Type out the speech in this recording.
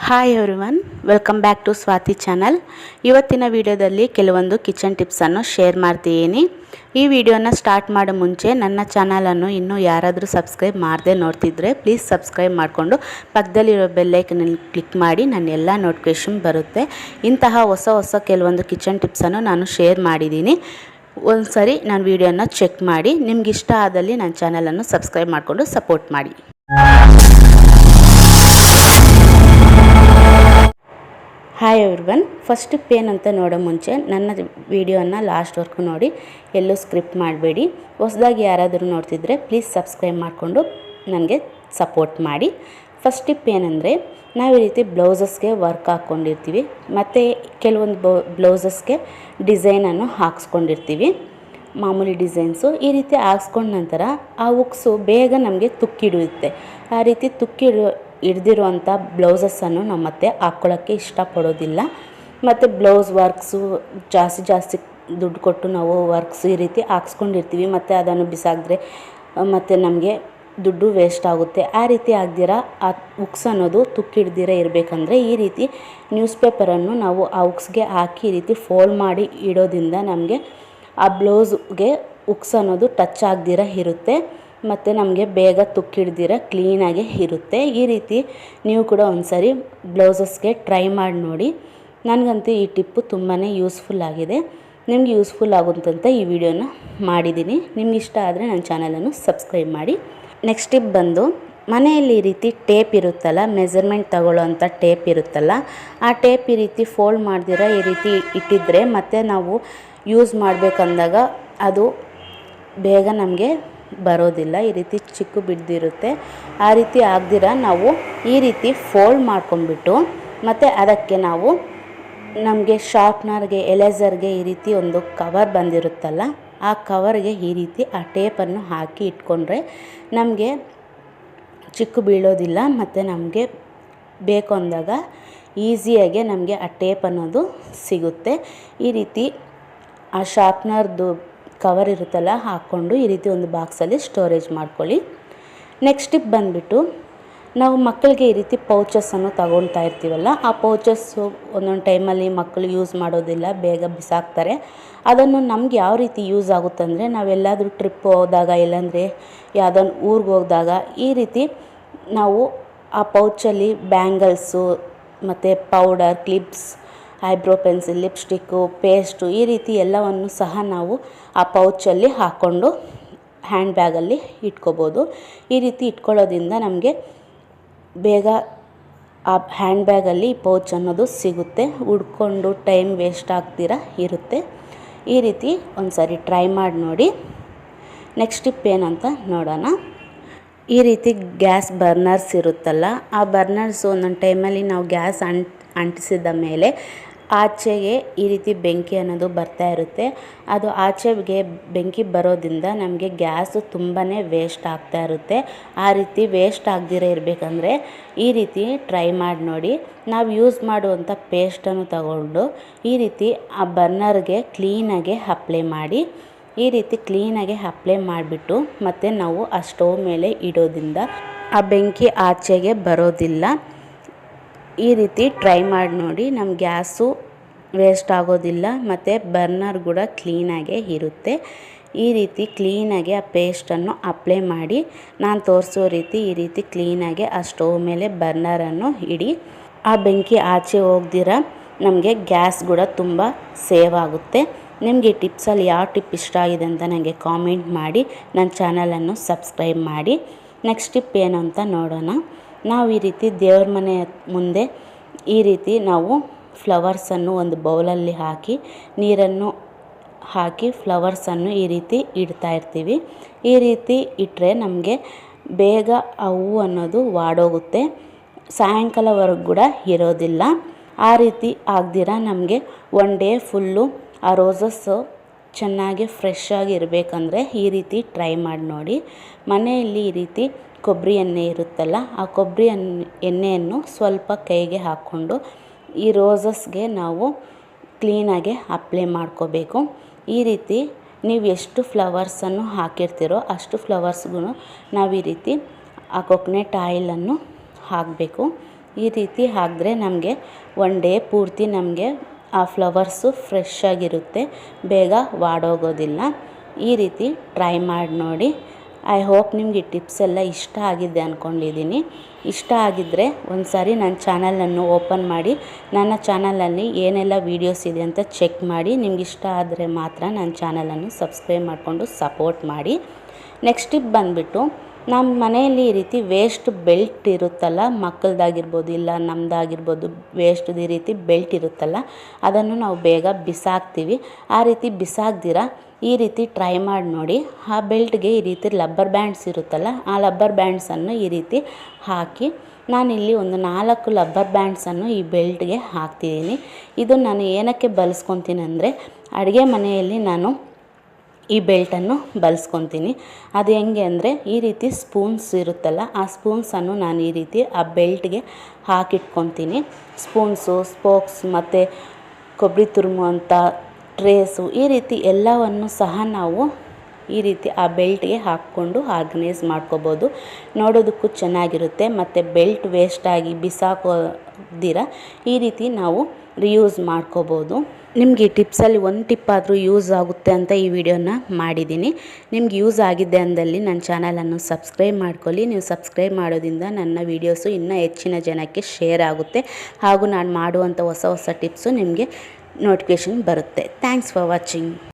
Hi everyone, welcome back to Swathi channel. ಇವತ್ತಿನ ವಿಡಿಯೋದಲ್ಲಿ ಕೆಲವೊಂದು ಕಿಚನ್ ಟಿಪ್ಸನ್ನು ಶೇರ್ ಮಾಡ್ತಿದ್ದೀನಿ. ಈ ವಿಡಿಯೋನ ಸ್ಟಾರ್ಟ್ ಮಾಡೋ ಮುಂಚೆ ನನ್ನ ಚಾನಲನ್ನು ಇನ್ನೂ ಯಾರಾದರೂ ಸಬ್ಸ್ಕ್ರೈಬ್ ಮಾಡದೆ ನೋಡ್ತಿದ್ರೆ ಪ್ಲೀಸ್ ಸಬ್ಸ್ಕ್ರೈಬ್ ಮಾಡಿಕೊಂಡು ಪಕ್ಕದಲ್ಲಿರೋ ಬೆಲ್ಲೈಕನಲ್ಲಿ ಕ್ಲಿಕ್ ಮಾಡಿ. ನನ್ನ ಎಲ್ಲ ನೋಟಿಫಿಕೇಷನ್ ಬರುತ್ತೆ. ಇಂತಹ ಹೊಸ ಕೆಲವೊಂದು ಕಿಚನ್ ಟಿಪ್ಸನ್ನು ನಾನು ಶೇರ್ ಮಾಡಿದ್ದೀನಿ. ಒಂದು ಸರಿ ನಾನು ವಿಡಿಯೋನ ಚೆಕ್ ಮಾಡಿ, ನಿಮ್ಗೆ ಇಷ್ಟ ಆದಲ್ಲಿ ನನ್ನ ಚಾನಲನ್ನು ಸಬ್ಸ್ಕ್ರೈಬ್ ಮಾಡಿಕೊಂಡು ಸಪೋರ್ಟ್ ಮಾಡಿ. ಹಾಯ್ ಎವ್ರಿವನ್, ಫಸ್ಟ್ ಟಿಪ್ ಏನಂತ ನೋಡೋ ಮುಂಚೆ ನನ್ನ ವಿಡಿಯೋನ ಲಾಸ್ಟ್ವರೆಗೂ ನೋಡಿ, ಎಲ್ಲೂ ಸ್ಕ್ರಿಪ್ಟ್ ಮಾಡಬೇಡಿ. ಹೊಸದಾಗಿ ಯಾರಾದರೂ ನೋಡ್ತಿದ್ರೆ ಪ್ಲೀಸ್ ಸಬ್ಸ್ಕ್ರೈಬ್ ಮಾಡಿಕೊಂಡು ನನಗೆ ಸಪೋರ್ಟ್ ಮಾಡಿ. ಫಸ್ಟ್ ಟಿಪ್ ಏನಂದರೆ, ನಾವು ಈ ರೀತಿ ಬ್ಲೌಸಸ್ಗೆ ವರ್ಕ್ ಹಾಕ್ಕೊಂಡಿರ್ತೀವಿ ಮತ್ತು ಕೆಲವೊಂದು ಬ್ಲೌಸಸ್ಗೆ ಡಿಸೈನನ್ನು ಹಾಕ್ಸ್ಕೊಂಡಿರ್ತೀವಿ, ಮಾಮೂಲಿ ಡಿಸೈನ್ಸು. ಈ ರೀತಿ ಹಾಕ್ಸ್ಕೊಂಡ ನಂತರ ಆ ಹುಕ್ಸು ಬೇಗ ನಮಗೆ ತುಕ್ಕಿಡಿಯುತ್ತೆ. ಆ ರೀತಿ ಹಿಡ್ದಿರುವಂಥ ಬ್ಲೌಸಸ್ಸನ್ನು ನಾವು ಮತ್ತೆ ಹಾಕ್ಕೊಳ್ಳೋಕ್ಕೆ ಇಷ್ಟಪಡೋದಿಲ್ಲ. ಮತ್ತು ಬ್ಲೌಸ್ ವರ್ಕ್ಸು ಜಾಸ್ತಿ ದುಡ್ಡು ಕೊಟ್ಟು ನಾವು ವರ್ಕ್ಸ್ ಈ ರೀತಿ ಹಾಕ್ಸ್ಕೊಂಡಿರ್ತೀವಿ, ಮತ್ತು ಅದನ್ನು ಬಿಸಾಕಿದ್ರೆ ಮತ್ತು ನಮಗೆ ದುಡ್ಡು ವೇಸ್ಟ್ ಆಗುತ್ತೆ. ಆ ರೀತಿ ಆಗದಿರ ಆ ಹುಕ್ಸ್ ಅನ್ನೋದು ತುಕ್ಕಿಡ್ದಿರ ಇರಬೇಕಂದ್ರೆ ಈ ರೀತಿ ನ್ಯೂಸ್ ಪೇಪರನ್ನು ನಾವು ಆ ಹುಕ್ಸ್ಗೆ ಹಾಕಿ ಈ ರೀತಿ ಫೋಲ್ಡ್ ಮಾಡಿ ಇಡೋದ್ರಿಂದ ನಮಗೆ ಆ ಬ್ಲೌಸ್ಗೆ ಹುಕ್ಸ್ ಅನ್ನೋದು ಟಚ್ ಆಗದಿರ ಇರುತ್ತೆ ಮತ್ತು ನಮಗೆ ಬೇಗ ತುಕ್ಕಿಡ್ದಿರ ಕ್ಲೀನಾಗೆ ಇರುತ್ತೆ. ಈ ರೀತಿ ನೀವು ಕೂಡ ಒಂದು ಸರಿ ಬ್ಲೌಸಸ್ಗೆ ಟ್ರೈ ಮಾಡಿ ನೋಡಿ. ನನಗಂತೂ ಈ ಟಿಪ್ಪು ತುಂಬಾ ಯೂಸ್ಫುಲ್ ಆಗಿದೆ. ನಿಮ್ಗೆ ಯೂಸ್ಫುಲ್ ಆಗುತ್ತಂತ ಈ ವಿಡಿಯೋನ ಮಾಡಿದ್ದೀನಿ. ನಿಮ್ಗೆ ಇಷ್ಟ ಆದರೆ ನನ್ನ ಚಾನಲನ್ನು ಸಬ್ಸ್ಕ್ರೈಬ್ ಮಾಡಿ. ನೆಕ್ಸ್ಟ್ ಟಿಪ್ ಬಂದು, ಮನೆಯಲ್ಲಿ ಈ ರೀತಿ ಟೇಪ್ ಇರುತ್ತಲ್ಲ, ಮೆಜರ್ಮೆಂಟ್ ತಗೊಳ್ಳೋ ಅಂಥ ಟೇಪ್ ಇರುತ್ತಲ್ಲ, ಆ ಟೇಪ್ ಈ ರೀತಿ ಫೋಲ್ಡ್ ಮಾಡ್ದಿರ ಈ ರೀತಿ ಇಟ್ಟಿದ್ದರೆ ಮತ್ತು ನಾವು ಯೂಸ್ ಮಾಡಬೇಕಂದಾಗ ಅದು ಬೇಗ ನಮಗೆ ಬರೋದಿಲ್ಲ. ಈ ರೀತಿ ಚಿಕ್ಕು ಬಿದ್ದಿರುತ್ತೆ. ಆ ರೀತಿ ಆಗದಿರ ನಾವು ಈ ರೀತಿ ಫೋಲ್ಡ್ ಮಾಡ್ಕೊಂಡ್ಬಿಟ್ಟು ಮತ್ತು ಅದಕ್ಕೆ ನಾವು ನಮಗೆ ಶಾರ್ಪ್ನರ್ಗೆ, ಎಲೇಸರ್ಗೆ ಈ ರೀತಿ ಒಂದು ಕವರ್ ಬಂದಿರುತ್ತಲ್ಲ, ಆ ಕವರ್ಗೆ ಈ ರೀತಿ ಆ ಟೇಪನ್ನು ಹಾಕಿ ಇಟ್ಕೊಂಡ್ರೆ ನಮಗೆ ಚಿಕ್ಕು ಬೀಳೋದಿಲ್ಲ ಮತ್ತು ನಮಗೆ ಬೇಕು ಅಂದಾಗ ಈಸಿಯಾಗೆ ನಮಗೆ ಆ ಟೇಪ್ ಅನ್ನೋದು ಸಿಗುತ್ತೆ. ಈ ರೀತಿ ಆ ಶಾರ್ಪ್ನರ್ದು ಕವರ್ ಇರುತ್ತಲ್ಲ ಹಾಕ್ಕೊಂಡು ಈ ರೀತಿ ಒಂದು ಬಾಕ್ಸಲ್ಲಿ ಸ್ಟೋರೇಜ್ ಮಾಡ್ಕೊಳ್ಳಿ. ನೆಕ್ಸ್ಟ್ ಟಿಪ್ ಬಂದುಬಿಟ್ಟು, ನಾವು ಮಕ್ಕಳಿಗೆ ಈ ರೀತಿ ಪೌಚಸ್ಸನ್ನು ತಗೊಳ್ತಾ ಇರ್ತೀವಲ್ಲ, ಆ ಪೌಚಸ್ಸು ಒಂದೊಂದು ಟೈಮಲ್ಲಿ ಮಕ್ಕಳು ಯೂಸ್ ಮಾಡೋದಿಲ್ಲ, ಬೇಗ ಬಿಸಾಕ್ತಾರೆ. ಅದನ್ನು ನಮ್ಗೆ ಯಾವ ರೀತಿ ಯೂಸ್ ಆಗುತ್ತಂದರೆ, ನಾವೆಲ್ಲಾದರೂ ಟ್ರಿಪ್ ಹೋದಾಗ ಇಲ್ಲಾಂದರೆ ಯಾವುದೊಂದು ಊರಿಗೆ ಹೋದಾಗ ಈ ರೀತಿ ನಾವು ಆ ಪೌಚಲ್ಲಿ ಬ್ಯಾಂಗಲ್ಸು ಮತ್ತು powder, clips, eyebrow pencil, lipstick, paste ಈ ರೀತಿ ಎಲ್ಲವನ್ನು ಸಹ ನಾವು ಆ ಪೌಚಲ್ಲಿ ಹಾಕ್ಕೊಂಡು ಹ್ಯಾಂಡ್ ಬ್ಯಾಗಲ್ಲಿ ಇಟ್ಕೋಬೋದು. ಈ ರೀತಿ ಇಟ್ಕೊಳ್ಳೋದ್ರಿಂದ ನಮಗೆ ಬೇಗ ಆ ಹ್ಯಾಂಡ್ ಬ್ಯಾಗಲ್ಲಿ ಪೌಚ್ ಅನ್ನೋದು ಸಿಗುತ್ತೆ, ಹುಡ್ಕೊಂಡು ಟೈಮ್ ವೇಸ್ಟ್ ಆಗ್ತೀರ ಇರುತ್ತೆ. ಈ ರೀತಿ ಒಂದು ಸಾರಿ ಟ್ರೈ ಮಾಡಿ ನೋಡಿ. ನೆಕ್ಸ್ಟ್ ಟಿಪ್ ಏನಂತ ನೋಡೋಣ. ಈ ರೀತಿ ಗ್ಯಾಸ್ ಬರ್ನರ್ಸ್ ಇರುತ್ತಲ್ಲ, ಆ ಬರ್ನರ್ಸ್ ಒಂದೊಂದು ಟೈಮಲ್ಲಿ ನಾವು ಗ್ಯಾಸ್ ಅಂಟಿಸಿದ ಮೇಲೆ ಆಚೆಗೆ ಈ ರೀತಿ ಬೆಂಕಿ ಅನ್ನೋದು ಬರ್ತಾ ಇರುತ್ತೆ. ಅದು ಆಚೆಗೆ ಬೆಂಕಿ ಬರೋದ್ರಿಂದ ನಮಗೆ ಗ್ಯಾಸು ತುಂಬಾ ವೇಸ್ಟ್ ಆಗ್ತಾ ಇರುತ್ತೆ. ಆ ರೀತಿ ವೇಸ್ಟ್ ಆಗದಿರ ಇರಬೇಕಂದ್ರೆ ಈ ರೀತಿ ಟ್ರೈ ಮಾಡಿ ನೋಡಿ. ನಾವು ಯೂಸ್ ಮಾಡುವಂಥ ಪೇಸ್ಟನ್ನು ತಗೊಂಡು ಈ ರೀತಿ ಆ ಬರ್ನರ್ಗೆ ಕ್ಲೀನಾಗೆ ಅಪ್ಲೈ ಮಾಡಿ. ಈ ರೀತಿ ಕ್ಲೀನಾಗೆ ಅಪ್ಲೈ ಮಾಡಿಬಿಟ್ಟು ಮತ್ತು ನಾವು ಆ ಸ್ಟವ್ ಮೇಲೆ ಇಡೋದ್ರಿಂದ ಆ ಬೆಂಕಿ ಆಚೆಗೆ ಬರೋದಿಲ್ಲ. ಈ ರೀತಿ ಟ್ರೈ ಮಾಡಿ ನೋಡಿ. ನಮ್ಮ ಗ್ಯಾಸು ವೇಸ್ಟ್ ಆಗೋದಿಲ್ಲ ಮತ್ತು ಬರ್ನರ್ ಕೂಡ ಕ್ಲೀನಾಗೆ ಇರುತ್ತೆ. ಈ ರೀತಿ ಕ್ಲೀನಾಗೆ ಆ ಪೇಸ್ಟನ್ನು ಅಪ್ಲೈ ಮಾಡಿ ನಾನು ತೋರಿಸೋ ರೀತಿ ಈ ರೀತಿ ಕ್ಲೀನಾಗೆ ಆ ಸ್ಟವ್ ಮೇಲೆ ಬರ್ನರನ್ನು ಇಡಿ. ಆ ಬೆಂಕಿ ಆಚೆ ಹೋಗ್ದಿರ ನಮಗೆ ಗ್ಯಾಸ್ ಕೂಡ ತುಂಬ ಸೇವ್ ಆಗುತ್ತೆ. ನಿಮಗೆ ಈ ಟಿಪ್ಸಲ್ಲಿ ಯಾವ ಟಿಪ್ ಇಷ್ಟ ಆಗಿದೆ ಅಂತ ನನಗೆ ಕಾಮೆಂಟ್ ಮಾಡಿ. ನನ್ನ ಚಾನಲನ್ನು ಸಬ್ಸ್ಕ್ರೈಬ್ ಮಾಡಿ. ನೆಕ್ಸ್ಟ್ ಟಿಪ್ ಏನು ಅಂತ ನೋಡೋಣ. ನಾವು ಈ ರೀತಿ ದೇವ್ರ ಮನೆ ಮುಂದೆ ಈ ರೀತಿ ನಾವು ಫ್ಲವರ್ಸನ್ನು ಒಂದು ಬೌಲಲ್ಲಿ ಹಾಕಿ ನೀರನ್ನು ಹಾಕಿ ಫ್ಲವರ್ಸನ್ನು ಈ ರೀತಿ ಇಡ್ತಾ ಇರ್ತೀವಿ. ಈ ರೀತಿ ಇಟ್ಟರೆ ನಮಗೆ ಬೇಗ ಆ ಹೂವು ಅನ್ನೋದು ವಾಡೋಗುತ್ತೆ, ಸಾಯಂಕಾಲವರೆಗೂ ಕೂಡ ಇರೋದಿಲ್ಲ. ಆ ರೀತಿ ಆಗದಿರ ನಮಗೆ ಒನ್ ಡೇ ಫುಲ್ಲು ಆ ರೋಸಸ್ಸು ಚೆನ್ನಾಗಿ ಫ್ರೆಶ್ ಆಗಿ ಇರಬೇಕಂದ್ರೆ ಈ ರೀತಿ ಟ್ರೈ ಮಾಡಿ ನೋಡಿ. ಮನೆಯಲ್ಲಿ ಈ ರೀತಿ ಕೊಬ್ಬರಿ ಎಣ್ಣೆ ಇರುತ್ತಲ್ಲ, ಆ ಕೊಬ್ಬರಿ ಎಣ್ಣೆಯನ್ನು ಸ್ವಲ್ಪ ಕೈಗೆ ಹಾಕ್ಕೊಂಡು ಈ ರೋಸಸ್ಗೆ ನಾವು ಕ್ಲೀನಾಗೆ ಅಪ್ಲೈ ಮಾಡ್ಕೋಬೇಕು. ಈ ರೀತಿ ನೀವು ಎಷ್ಟು ಫ್ಲವರ್ಸನ್ನು ಹಾಕಿರ್ತೀರೋ ಅಷ್ಟು ಫ್ಲವರ್ಸ್ಗೂ ನಾವು ಈ ರೀತಿ ಆ ಕೊಕೊನೆಟ್ ಆಯಿಲನ್ನು ಹಾಕಬೇಕು. ಈ ರೀತಿ ಹಾಕಿದ್ರೆ ನಮಗೆ ಒನ್ ಡೇ ಪೂರ್ತಿ ನಮಗೆ ಆ ಫ್ಲವರ್ಸು ಫ್ರೆಶ್ ಆಗಿರುತ್ತೆ, ಬೇಗ ವಾಡೋಗೋದಿಲ್ಲ. ಈ ರೀತಿ ಟ್ರೈ ಮಾಡಿ ನೋಡಿ. ಐ ಹೋಪ್ ನಿಮ್ಗೆ ಈ ಟಿಪ್ಸ್ ಎಲ್ಲ ಇಷ್ಟ ಆಗಿದೆ ಅಂದ್ಕೊಂಡಿದ್ದೀನಿ. ಇಷ್ಟ ಆಗಿದ್ದರೆ ಒಂದು ಸಾರಿ ನನ್ನ ಚಾನಲನ್ನು ಓಪನ್ ಮಾಡಿ ನನ್ನ ಚಾನಲಲ್ಲಿ ಏನೆಲ್ಲ ವೀಡಿಯೋಸ್ ಇದೆ ಅಂತ ಚೆಕ್ ಮಾಡಿ. ನಿಮ್ಗೆ ಇಷ್ಟ ಆದರೆ ಮಾತ್ರ ನನ್ನ ಚಾನಲನ್ನು ಸಬ್ಸ್ಕ್ರೈಬ್ ಮಾಡಿಕೊಂಡು ಸಪೋರ್ಟ್ ಮಾಡಿ. ನೆಕ್ಸ್ಟ್ ಟಿಪ್ ಬಂದುಬಿಟ್ಟು, ನಮ್ಮ ಮನೆಯಲ್ಲಿ ಈ ರೀತಿ ವೇಸ್ಟ್ ಬೆಲ್ಟ್ ಇರುತ್ತಲ್ಲ, ಮಕ್ಕಳದಾಗಿರ್ಬೋದು ಇಲ್ಲ ನಮ್ಮದಾಗಿರ್ಬೋದು, ವೇಸ್ಟ್ದು ಈ ರೀತಿ ಬೆಲ್ಟ್ ಇರುತ್ತಲ್ಲ, ಅದನ್ನು ನಾವು ಬೇಗ ಬಿಸಾಕ್ತೀವಿ. ಆ ರೀತಿ ಬಿಸಾಕ್ದಿರ ಈ ರೀತಿ ಟ್ರೈ ಮಾಡಿ ನೋಡಿ. ಆ ಬೆಲ್ಟ್ಗೆ ಈ ರೀತಿ ಲಬ್ಬರ್ ಬ್ಯಾಂಡ್ಸ್ ಇರುತ್ತಲ್ಲ, ಆ ಲಬ್ಬರ್ ಬ್ಯಾಂಡ್ಸನ್ನು ಈ ರೀತಿ ಹಾಕಿ, ನಾನಿಲ್ಲಿ ಒಂದು 4 ಲಬ್ಬರ್ ಬ್ಯಾಂಡ್ಸನ್ನು ಈ ಬೆಲ್ಟ್ಗೆ ಹಾಕ್ತಿದ್ದೀನಿ. ಇದು ನಾನು ಏನಕ್ಕೆ ಬಳಸ್ಕೊತೀನಿ ಅಂದರೆ, ಅಡುಗೆ ಮನೆಯಲ್ಲಿ ನಾನು ಈ ಬೆಲ್ಟನ್ನು ಬಳಸ್ಕೊತೀನಿ. ಅದು ಹೆಂಗೆ ಅಂದರೆ, ಈ ರೀತಿ ಸ್ಪೂನ್ಸ್ ಇರುತ್ತಲ್ಲ, ಆ ಸ್ಪೂನ್ಸನ್ನು ನಾನು ಈ ರೀತಿ ಆ ಬೆಲ್ಟ್ಗೆ ಹಾಕಿಟ್ಕೊತೀನಿ. ಸ್ಪೂನ್ಸು, ಸ್ಪೋಕ್ಸ್ ಮತ್ತು ಕೊಬ್ಬರಿ ತುರುಮುವಂಥ ಟ್ರೇಸು, ಈ ರೀತಿ ಎಲ್ಲವನ್ನು ಸಹ ನಾವು ಈ ರೀತಿ ಆ ಬೆಲ್ಟ್ಗೆ ಹಾಕ್ಕೊಂಡು ಆರ್ಗನೈಸ್ ಮಾಡ್ಕೋಬೋದು. ನೋಡೋದಕ್ಕೂ ಚೆನ್ನಾಗಿರುತ್ತೆ ಮತ್ತು ಬೆಲ್ಟ್ ವೇಸ್ಟಾಗಿ ಬಿಸಾಕೋದಿರ ಈ ರೀತಿ ನಾವು ರಿಯೂಸ್ ಮಾಡ್ಕೋಬೋದು. ನಿಮಗೆ ಈ ಟಿಪ್ಸಲ್ಲಿ ಒಂದು ಟಿಪ್ ಆದರೂ ಯೂಸ್ ಆಗುತ್ತೆ ಅಂತ ಈ ವಿಡಿಯೋನ ಮಾಡಿದ್ದೀನಿ. ನಿಮ್ಗೆ ಯೂಸ್ ಆಗಿದೆ ಅಂದಲ್ಲಿ ನನ್ನ ಚಾನಲನ್ನು ಸಬ್ಸ್ಕ್ರೈಬ್ ಮಾಡ್ಕೊಳ್ಳಿ. ನೀವು ಸಬ್ಸ್ಕ್ರೈಬ್ ಮಾಡೋದ್ರಿಂದ ನನ್ನ ವೀಡಿಯೋಸು ಇನ್ನೂ ಹೆಚ್ಚಿನ ಜನಕ್ಕೆ ಶೇರ್ ಆಗುತ್ತೆ, ಹಾಗೂ ನಾನು ಮಾಡುವಂಥ ಹೊಸ ಹೊಸ ಟಿಪ್ಸು ನಿಮಗೆ ನೋಟಿಫಿಕೇಷನ್ ಬರುತ್ತೆ. Thanks for watching.